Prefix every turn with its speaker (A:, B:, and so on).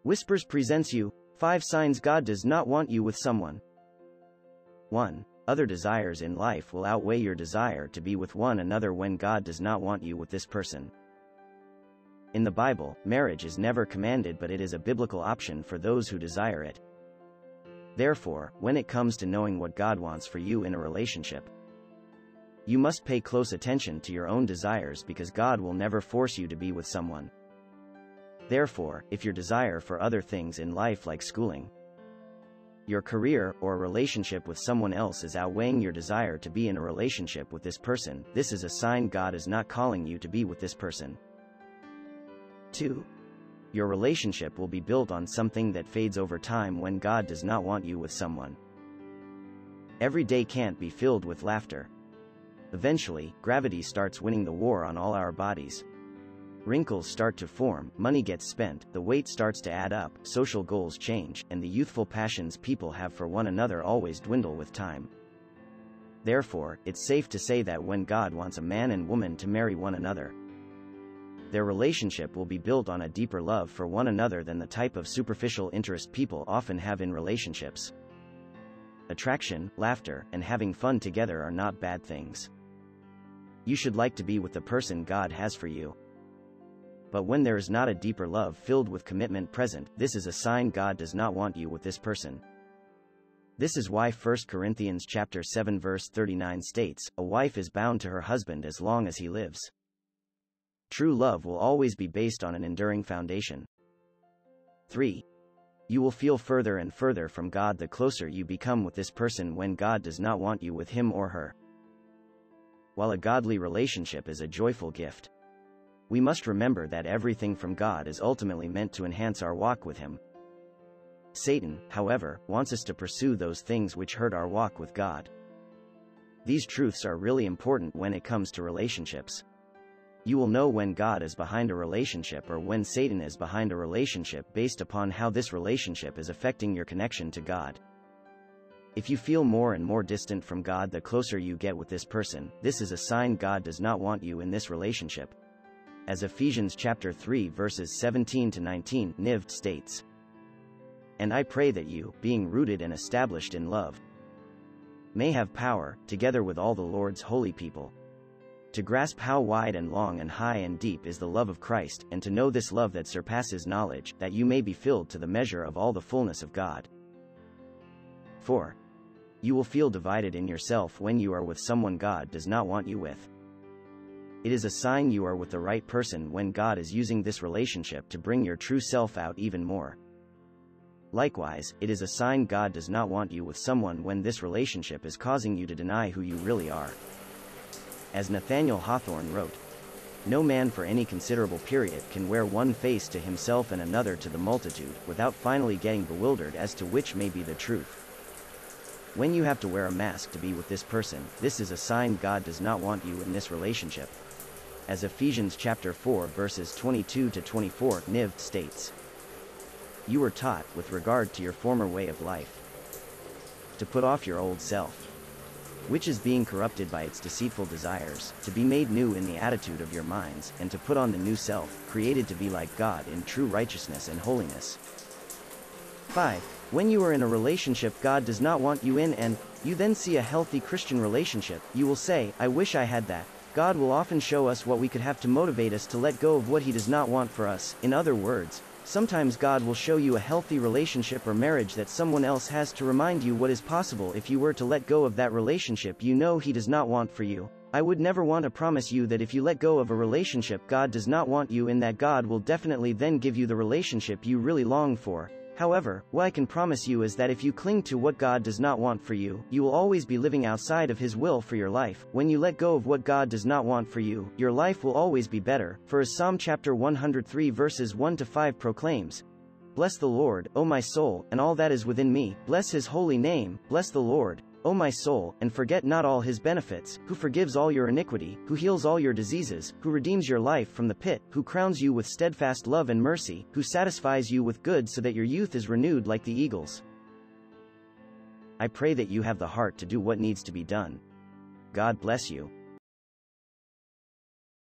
A: Whispers presents you 5 signs God does not want you with someone. 1. Other desires in life will outweigh your desire to be with one another when God does not want you with this person. In the Bible, marriage is never commanded, but it is a biblical option for those who desire it. Therefore, when it comes to knowing what God wants for you in a relationship, you must pay close attention to your own desires, because God will never force you to be with someone. Therefore, if your desire for other things in life like schooling, your career, or a relationship with someone else is outweighing your desire to be in a relationship with this person, this is a sign God is not calling you to be with this person. 2. Your relationship will be built on something that fades over time when God does not want you with someone. Every day can't be filled with laughter. Eventually, gravity starts winning the war on all our bodies. Wrinkles start to form, money gets spent, the weight starts to add up, social goals change, and the youthful passions people have for one another always dwindle with time. Therefore, it's safe to say that when God wants a man and woman to marry one another, their relationship will be built on a deeper love for one another than the type of superficial interest people often have in relationships. Attraction, laughter, and having fun together are not bad things. You should like to be with the person God has for you. But when there is not a deeper love filled with commitment present, this is a sign God does not want you with this person. This is why 1 Corinthians chapter 7 verse 39 states, "A wife is bound to her husband as long as he lives." True love will always be based on an enduring foundation. 3. You will feel further and further from God the closer you become with this person when God does not want you with him or her. While a godly relationship is a joyful gift, we must remember that everything from God is ultimately meant to enhance our walk with Him. Satan, however, wants us to pursue those things which hurt our walk with God. These truths are really important when it comes to relationships. You will know when God is behind a relationship or when Satan is behind a relationship based upon how this relationship is affecting your connection to God. If you feel more and more distant from God the closer you get with this person, this is a sign God does not want you in this relationship. As Ephesians chapter 3 verses 17 to 19 NIV states, "And I pray that you, being rooted and established in love, may have power, together with all the Lord's holy people, to grasp how wide and long and high and deep is the love of Christ, and to know this love that surpasses knowledge, that you may be filled to the measure of all the fullness of God." 4. You will feel divided in yourself when you are with someone God does not want you with. It is a sign you are with the right person when God is using this relationship to bring your true self out even more. Likewise, it is a sign God does not want you with someone when this relationship is causing you to deny who you really are. As Nathaniel Hawthorne wrote, "No man for any considerable period can wear one face to himself and another to the multitude, without finally getting bewildered as to which may be the truth." When you have to wear a mask to be with this person, this is a sign God does not want you in this relationship. As Ephesians chapter 4 verses 22 to 24 NIV states, "You were taught, with regard to your former way of life, to put off your old self, which is being corrupted by its deceitful desires, to be made new in the attitude of your minds, and to put on the new self, created to be like God in true righteousness and holiness." 5. When you are in a relationship God does not want you in and you then see a healthy Christian relationship, you will say, "I wish I had that." God will often show us what we could have to motivate us to let go of what He does not want for us. In other words, sometimes God will show you a healthy relationship or marriage that someone else has to remind you what is possible if you were to let go of that relationship you know He does not want for you. I would never want to promise you that if you let go of a relationship God does not want you in, that God will definitely then give you the relationship you really long for. However, what I can promise you is that if you cling to what God does not want for you, you will always be living outside of His will for your life. When you let go of what God does not want for you, your life will always be better. For as Psalm chapter 103 verses 1 to 5 proclaims, "Bless the Lord, O my soul, and all that is within me, bless His holy name. Bless the Lord, O my soul, and forget not all His benefits, who forgives all your iniquity, who heals all your diseases, who redeems your life from the pit, who crowns you with steadfast love and mercy, who satisfies you with good so that your youth is renewed like the eagles." I pray that you have the heart to do what needs to be done. God bless you.